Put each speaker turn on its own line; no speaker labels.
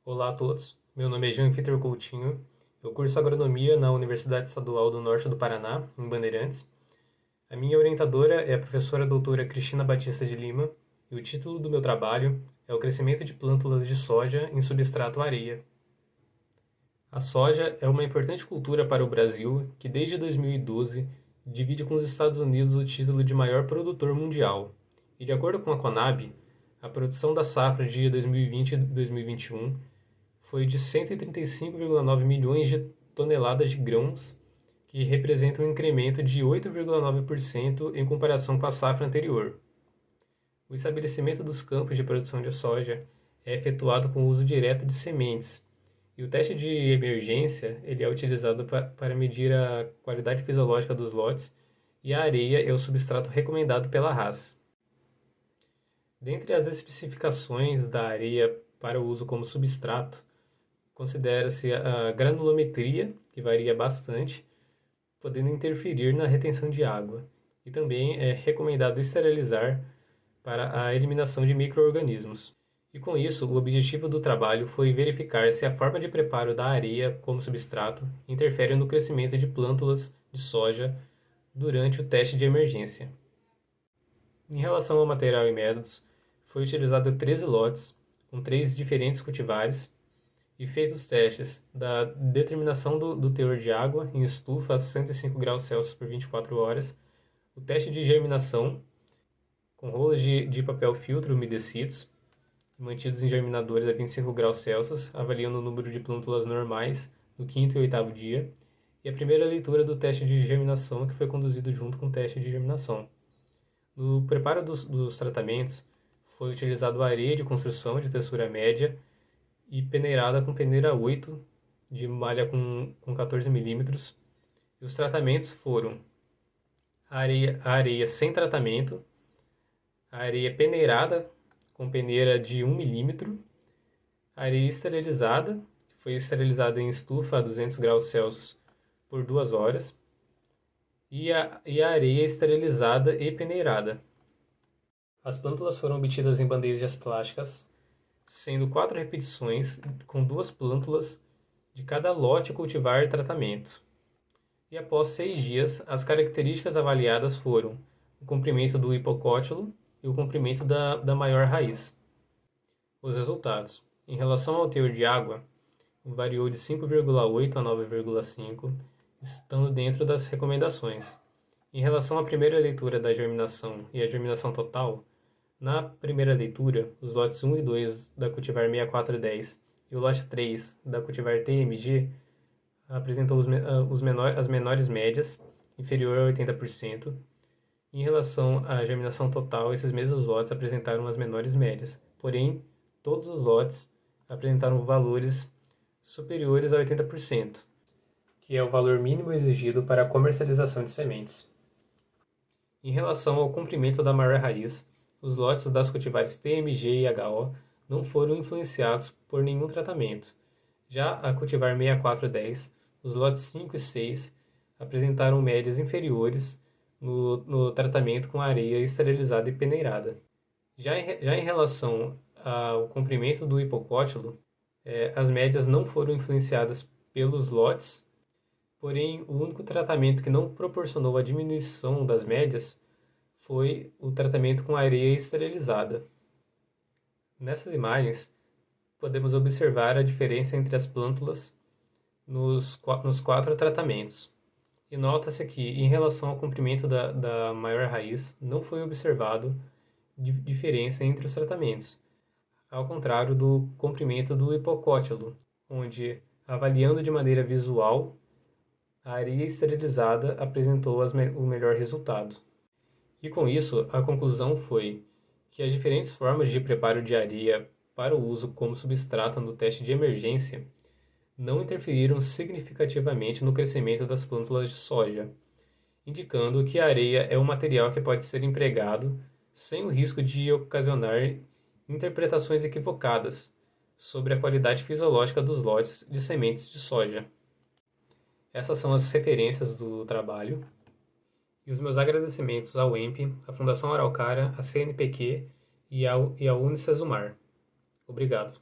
Olá a todos, meu nome é Jean Vitor Coutinho, eu curso Agronomia na Universidade Estadual do Norte do Paraná, em Bandeirantes. A minha orientadora é a professora doutora Cristina Batista de Lima e o título do meu trabalho é o crescimento de plântulas de soja em substrato areia. A soja é uma importante cultura para o Brasil que desde 2012 divide com os Estados Unidos o título de maior produtor mundial. E de acordo com a Conab, a produção da safra de 2020 e 2021 foi de 135,9 milhões de toneladas de grãos, que representa um incremento de 8,9% em comparação com a safra anterior. O estabelecimento dos campos de produção de soja é efetuado com o uso direto de sementes, e o teste de emergência ele é utilizado para medir a qualidade fisiológica dos lotes, e a areia é o substrato recomendado pela RAS. Dentre as especificações da areia para o uso como substrato, considera-se a granulometria, que varia bastante, podendo interferir na retenção de água. E também é recomendado esterilizar para a eliminação de micro-organismos. E com isso, o objetivo do trabalho foi verificar se a forma de preparo da areia como substrato interfere no crescimento de plântulas de soja durante o teste de emergência. Em relação ao material e métodos, foi utilizado 13 lotes, com 3 diferentes cultivares, e feitos testes da determinação do teor de água em estufa a 65 graus Celsius por 24 horas, o teste de germinação com rolos de papel filtro umedecidos, mantidos em germinadores a 25 graus Celsius, avaliando o número de plântulas normais no quinto e oitavo dia, e a primeira leitura do teste de germinação que foi conduzido junto com o teste de germinação. No preparo dos tratamentos, foi utilizado areia de construção de textura média e peneirada com peneira 8 de malha com 14 milímetros. E os tratamentos foram a areia sem tratamento, a areia peneirada com peneira de 1 milímetro, a areia esterilizada, que foi esterilizada em estufa a 200 graus Celsius por 2 horas, e a areia esterilizada e peneirada. As plântulas foram obtidas em bandejas plásticas, sendo 4 repetições com 2 plântulas de cada lote cultivar tratamento. E após 6 dias, as características avaliadas foram o comprimento do hipocótilo e o comprimento da maior raiz. Os resultados. Em relação ao teor de água, variou de 5,8 a 9,5, estando dentro das recomendações. Em relação à primeira leitura da germinação e a germinação total, na primeira leitura, os lotes 1 e 2 da cultivar 6410 e o lote 3 da cultivar TMG apresentam as menores médias, inferior a 80%. Em relação à germinação total, esses mesmos lotes apresentaram as menores médias, porém, todos os lotes apresentaram valores superiores a 80%, que é o valor mínimo exigido para a comercialização de sementes. Em relação ao comprimento da maior raiz, os lotes das cultivares TMG e HO não foram influenciados por nenhum tratamento. Já a cultivar 6410, os lotes 5 e 6 apresentaram médias inferiores no tratamento com areia esterilizada e peneirada. Já em relação ao comprimento do hipocótilo, as médias não foram influenciadas pelos lotes, porém o único tratamento que não proporcionou a diminuição das médias foi o tratamento com areia esterilizada. Nessas imagens, podemos observar a diferença entre as plântulas nos 4 tratamentos. E nota-se que, em relação ao comprimento da maior raiz, não foi observado diferença entre os tratamentos, ao contrário do comprimento do hipocótilo, onde, avaliando de maneira visual, a areia esterilizada apresentou o melhor resultado. E com isso, a conclusão foi que as diferentes formas de preparo de areia para o uso como substrato no teste de emergência não interferiram significativamente no crescimento das plântulas de soja, indicando que a areia é um material que pode ser empregado sem o risco de ocasionar interpretações equivocadas sobre a qualidade fisiológica dos lotes de sementes de soja. Essas são as referências do trabalho. E os meus agradecimentos ao EMP, à Fundação Araucária, à CNPq e ao Unicesumar. Obrigado.